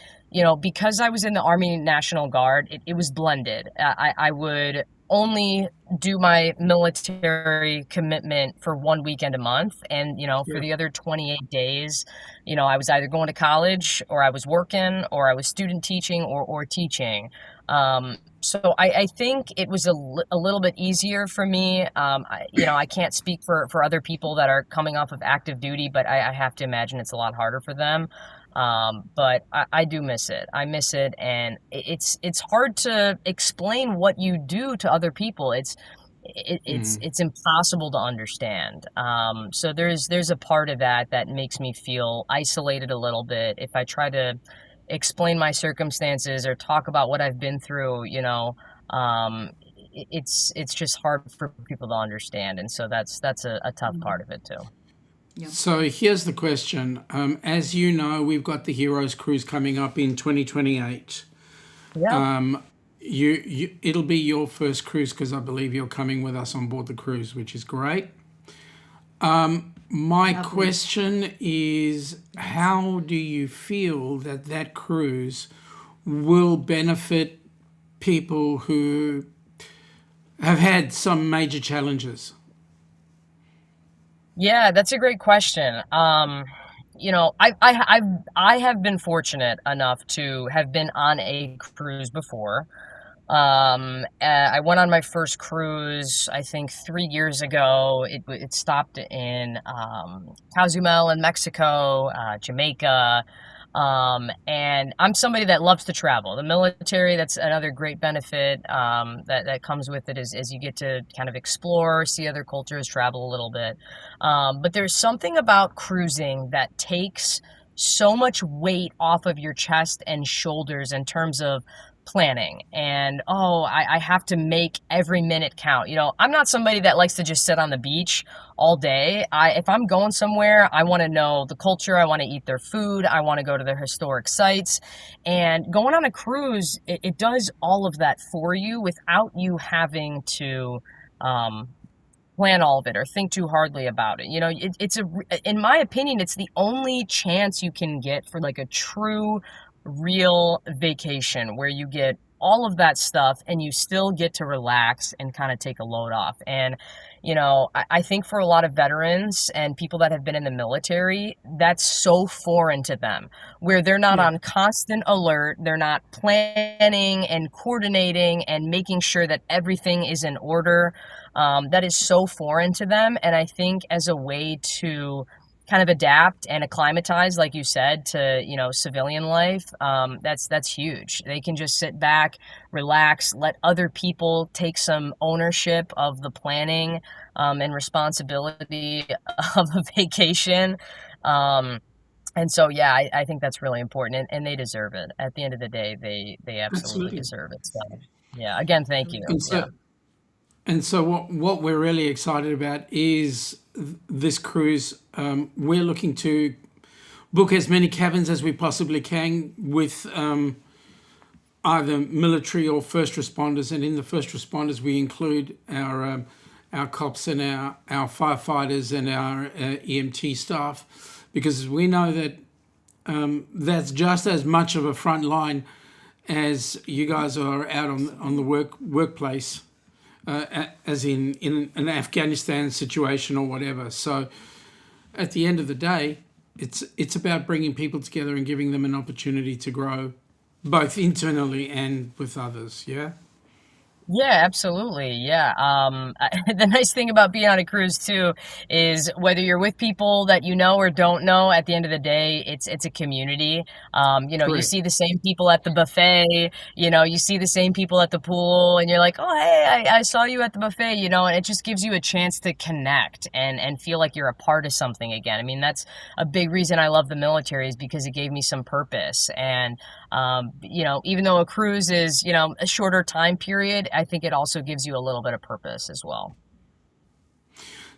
because I was in the Army National Guard, it was blended. I would only do my military commitment for 1 weekend a month. And, for the other 28 days, I was either going to college or I was working or I was student teaching or teaching. So I think it was a little bit easier for me. I can't speak for other people that are coming off of active duty, but I have to imagine it's a lot harder for them. But I do miss it. I miss it, and it's hard to explain what you do to other people. It's impossible to understand. So there's a part of that makes me feel isolated a little bit. If I try to explain my circumstances or talk about what I've been through, it's just hard for people to understand, and so that's a tough part of it too. So here's the question. As you know, we've got the Heroes Cruise coming up in 2028. Yeah. It'll be your first cruise because I believe you're coming with us on board the cruise, which is great. My question is, how do you feel that cruise will benefit people who have had some major challenges? Yeah, that's a great question. I have been fortunate enough to have been on a cruise before. I went on my first cruise, I think 3 years ago. It stopped in Cozumel in Mexico, Jamaica. And I'm somebody that loves to travel. The military, that's another great benefit that comes with it is you get to kind of explore, see other cultures, travel a little bit. But there's something about cruising that takes so much weight off of your chest and shoulders in terms of planning and I have to make every minute count. I'm not somebody that likes to just sit on the beach all day. If I'm going somewhere, I want to know the culture, I want to eat their food, I want to go to their historic sites. And going on a cruise, it does all of that for you without you having to plan all of it or think too hardly about it. In my opinion, it's the only chance you can get for like a true real vacation where you get all of that stuff and you still get to relax and kind of take a load off. And I think for a lot of veterans and people that have been in the military, that's so foreign to them, where they're not on constant alert, they're not planning and coordinating and making sure that everything is in order. That is so foreign to them. And I think as a way to kind of adapt and acclimatize, like you said, to civilian life, that's huge. They can just sit back, relax, let other people take some ownership of the planning and responsibility of a vacation. And so I think that's really important, and they deserve it. At the end of the day, they absolutely deserve it. So again, thank you. And so what we're really excited about is this cruise. We're looking to book as many cabins as we possibly can with either military or first responders. And in the first responders, we include our cops and our firefighters and our EMT staff, because we know that that's just as much of a front line as you guys are out on the workplace, as in an Afghanistan situation or whatever. So at the end of the day, it's about bringing people together and giving them an opportunity to grow, both internally and with others. Yeah. Yeah, absolutely. Yeah. The nice thing about being on a cruise too is whether you're with people that you know or don't know, at the end of the day, it's a community. You Correct. see the same people at the buffet, you see the same people at the pool, and you're like, oh, hey, I saw you at the buffet, and it just gives you a chance to connect and feel like you're a part of something again. I mean, that's a big reason I love the military, is because it gave me some purpose. And even though a cruise is, a shorter time period, I think it also gives you a little bit of purpose as well.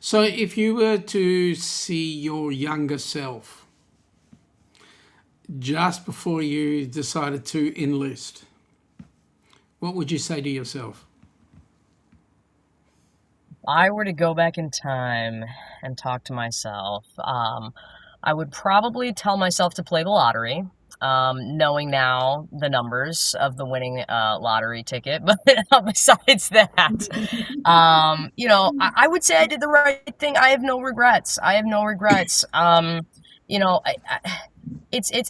So if you were to see your younger self just before you decided to enlist, what would you say to yourself? If I were to go back in time and talk to myself, I would probably tell myself to play the lottery. Knowing now the numbers of the winning lottery ticket, but besides that, I would say I did the right thing. I have no regrets. I have no regrets. You know,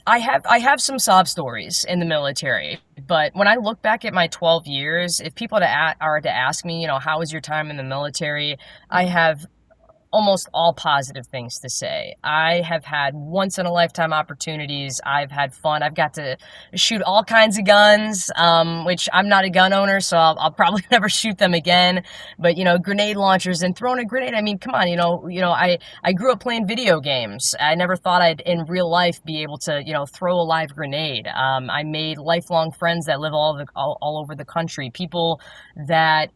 I have some sob stories in the military, but when I look back at my 12 years, if people are to ask me, how was your time in the military, I have almost all positive things to say. I have had once in a lifetime opportunities. I've had fun. I've got to shoot all kinds of guns, which I'm not a gun owner, so I'll probably never shoot them again. But grenade launchers and throwing a grenade. I mean, come on, I grew up playing video games. I never thought I'd in real life be able to throw a live grenade. I made lifelong friends that live all over the country. People that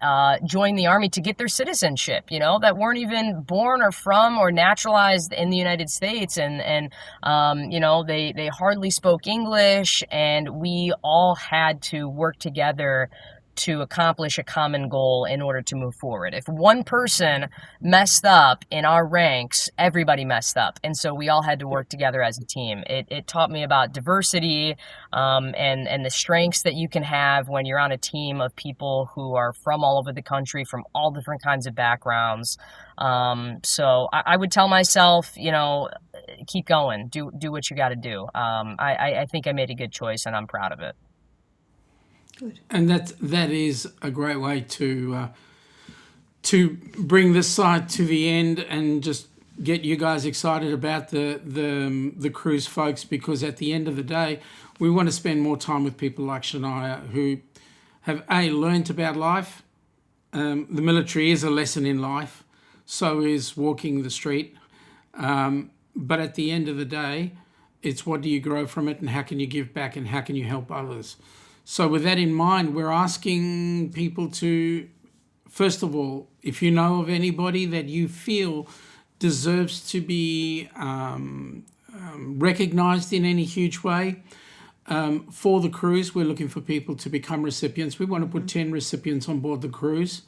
joined the Army to get their citizenship. That weren't even born or from or naturalized in the United States, and they hardly spoke English, and we all had to work together to accomplish a common goal in order to move forward. If one person messed up in our ranks, everybody messed up. And so we all had to work together as a team. It taught me about diversity, and the strengths that you can have when you're on a team of people who are from all over the country, from all different kinds of backgrounds. So I would tell myself, keep going, do what you got to do. I think I made a good choice, and I'm proud of it. Good. And that is a great way to bring this side to the end and just get you guys excited about the cruise folks, because at the end of the day, we want to spend more time with people like Shaniah, who have learnt about life. The military is a lesson in life, so is walking the street. But at the end of the day, it's what do you grow from it, and how can you give back, and how can you help others? So with that in mind, we're asking people to, first of all, if you know of anybody that you feel deserves to be recognised in any huge way, for the cruise, we're looking for people to become recipients. We want to put 10 recipients on board the cruise,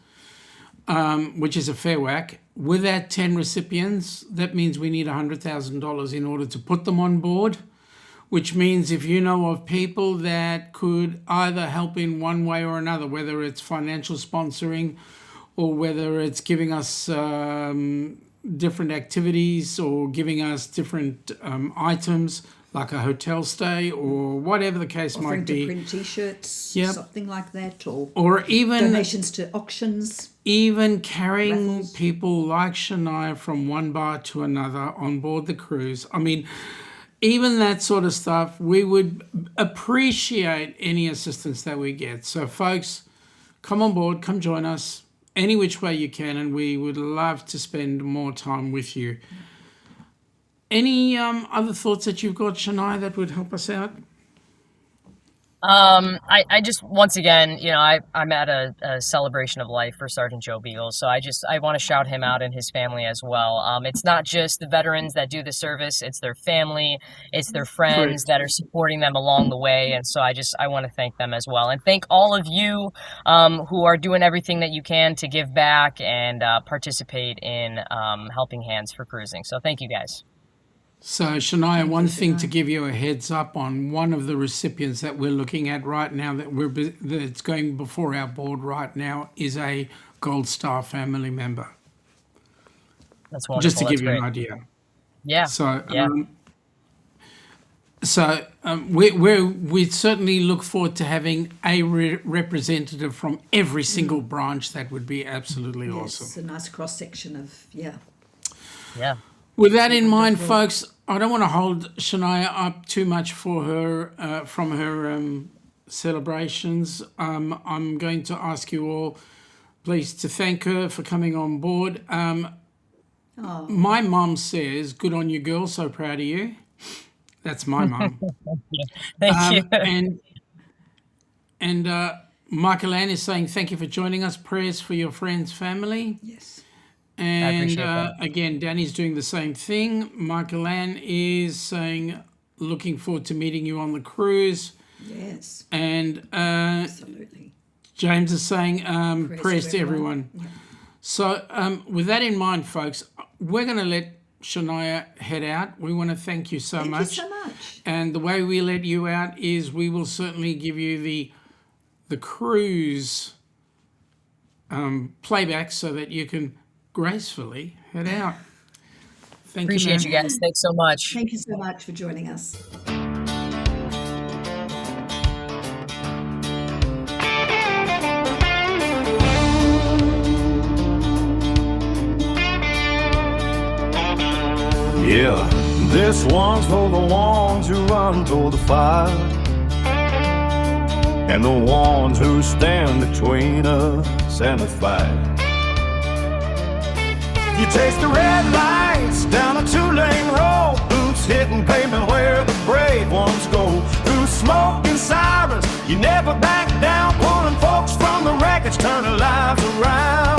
which is a fair whack. With that 10 recipients, that means we need $100,000 in order to put them on board, which means if you know of people that could either help in one way or another, whether it's financial sponsoring or whether it's giving us different activities or giving us different items like a hotel stay or whatever the case might be. Offering to print T-shirts, Yep. something like that, or even donations to auctions. Even carrying Raffles. people like Shaniah from one bar to another on board the cruise. I mean, even that sort of stuff, we would appreciate any assistance that we get. So folks, come on board, come join us any which way you can, and we would love to spend more time with you. Any other thoughts that you've got, Shaniah, that would help us out? I just, once again, I'm at a celebration of life for Sergeant Joe Beagle, so I want to shout him out and his family as well. It's not just the veterans that do the service, it's their family, it's their friends that are supporting them along the way, and so I want to thank them as well, and thank all of you, who are doing everything that you can to give back and, participate in, helping hands for cruising. So thank you guys. So, Shaniah, one thing to give you a heads up on, one of the recipients that we're looking at right now that's going before our board right now is a Gold Star family member. That's wonderful. Just to That's give you great. an idea. Yeah. So, Yeah. we certainly look forward to having a representative from every single branch. That would be absolutely Yes, awesome. a nice cross section of Yeah. With that in mind, folks, I don't want to hold Shaniah up too much for her from her celebrations. I'm going to ask you all, please, to thank her for coming on board. My mum says, "Good on you, girl. So proud of you." That's my mum. Thank you. And Michael Ann is saying, "Thank you for joining us. Prayers for your friends, family." yes. And appreciate that. again, Danny's doing the same thing. Michael Ann is saying, "Looking forward to meeting you on the cruise." Yes, And absolutely. James is saying, "Prayers to everyone." Yeah. So with that in mind, folks, we're going to let Shaniah head out. We want to thank you so Thank much. you so much. And the way we let you out is we will certainly give you the cruise playback so that you can gracefully head out. Thank Appreciate you ma'am. guys. Thanks so much. Thank you so much for joining us. Yeah, this one's for the ones who run through the fire, and the ones who stand between us and the fight. You taste the red lights down a two-lane road, boots hitting pavement where the brave ones go. Through smoke and sirens, you never back down, pulling folks from the wreckage, turning lives around.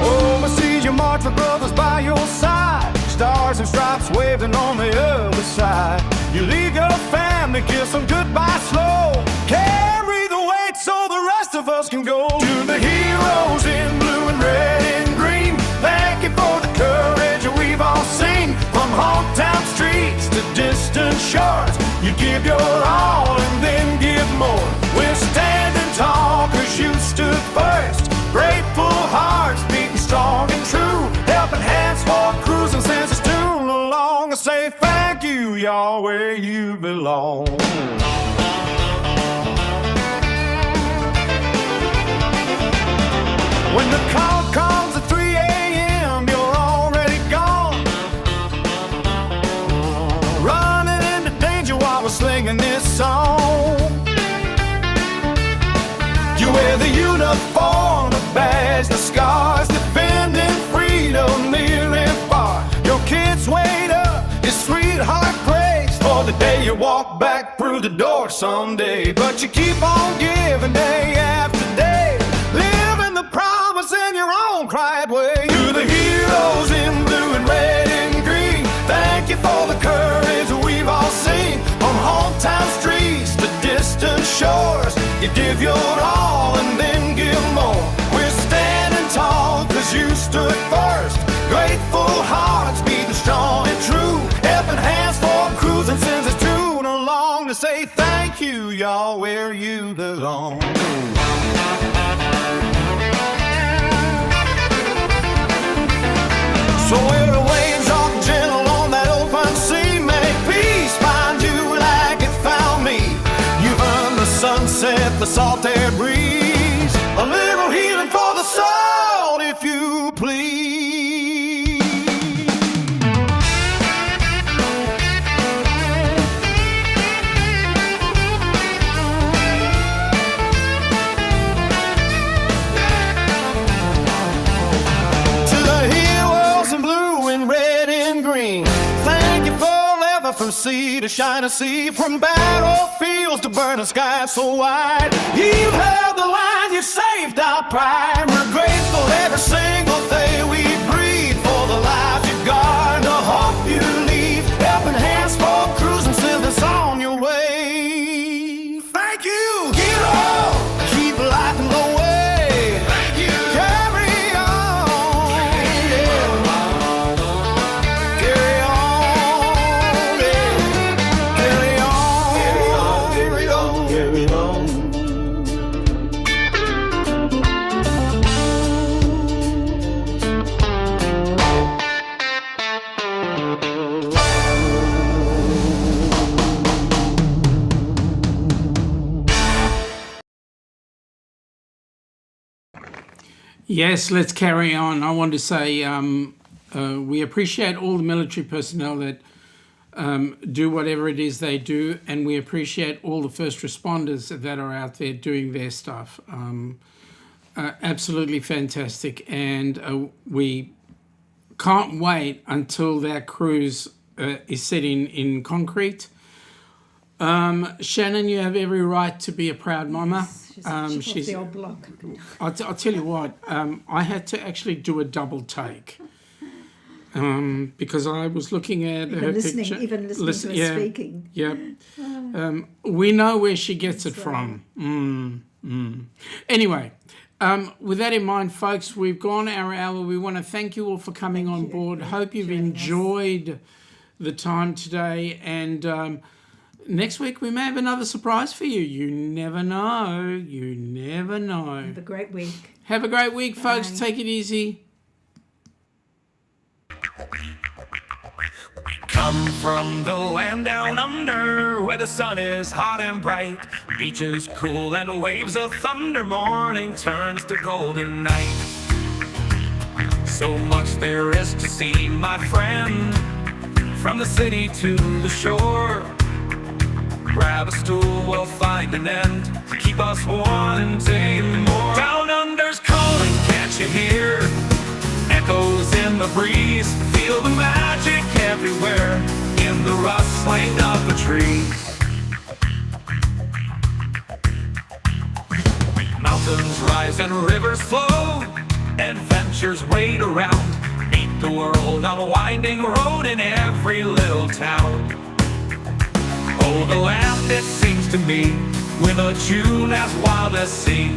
Overseas, you march with brothers by your side, stars and stripes waving on the other side. You leave your family, kiss them goodbye slow, carry the weight so the rest of us can go. To the heroes in blue and red and green, thank you for the courage we've all seen. From hometown streets to distant shores, you give your all and then give more. We're standing tall cause you stood first, grateful hearts beating strong and true, helping hands for cruising senses tune along. I say thank you, y'all, where you belong. When the call comes at 3 a.m., you're already gone, running into danger while we're singing this song. You wear the uniform, the badge, the scars, defending freedom near and far. Your kids wait up, your sweetheart prays for the day you walk back through the door someday. But you keep on giving day after day, living the promise in your own quiet way. To the heroes in blue and red and green, thank you for the courage we've all seen. From hometown streets to distant shores, you give your all and then give more. We're standing tall cause you stood first, grateful hearts beating strong and true, helping hands for cruising sends us tune along to say thank you, y'all, where you belong. So where the waves are gentle on that open sea, may peace find you like it found me. You've earned the sunset, the salt air breeze, a little healing for the soul, if you please. To the heroes in blue and red and green, thank you forever from sea to shining sea, from battlefields to burning skies so wide. You've held the line, you saved our pride. We're grateful every single day we breathe for the lives you guard, the hope you leave, helping hands for cruising, send us on your way. Thank you, hero, keep lighting the way. Thank you, carry on. Yeah. Yes, let's carry on. I want to say we appreciate all the military personnel that do whatever it is they do, and we appreciate all the first responders that are out there doing their stuff. Absolutely fantastic, and we can't wait until that cruise is set in concrete. Shannon, you have every right to be a proud mama. She's the old block. I'll tell you what, I had to actually do a double take because I was looking at her picture. Even listening to her speaking. Yeah. We know where she gets it from. Anyway, with that in mind, folks, we've gone our hour. We want to thank you all for coming on board. Hope you've enjoyed the time today, and next week we may have another surprise for you. You never know. You never know. Have a great week. Have a great week, folks. Bye. Take it easy. Come from the land down under, where the sun is hot and bright, beaches cool and waves of thunder. Morning turns to golden night. So much there is to see, my friend, from the city to the shore. Grab a stool, we'll find an end to keep us wanting more. Down under's calling, can't you hear? Echoes in the breeze, feel the magic everywhere in the rustling of the trees. Mountains rise and rivers flow, adventures wait around. Meet the world on a winding road in every little town. Oh, the land, it seems to me, with a tune as wild as sea.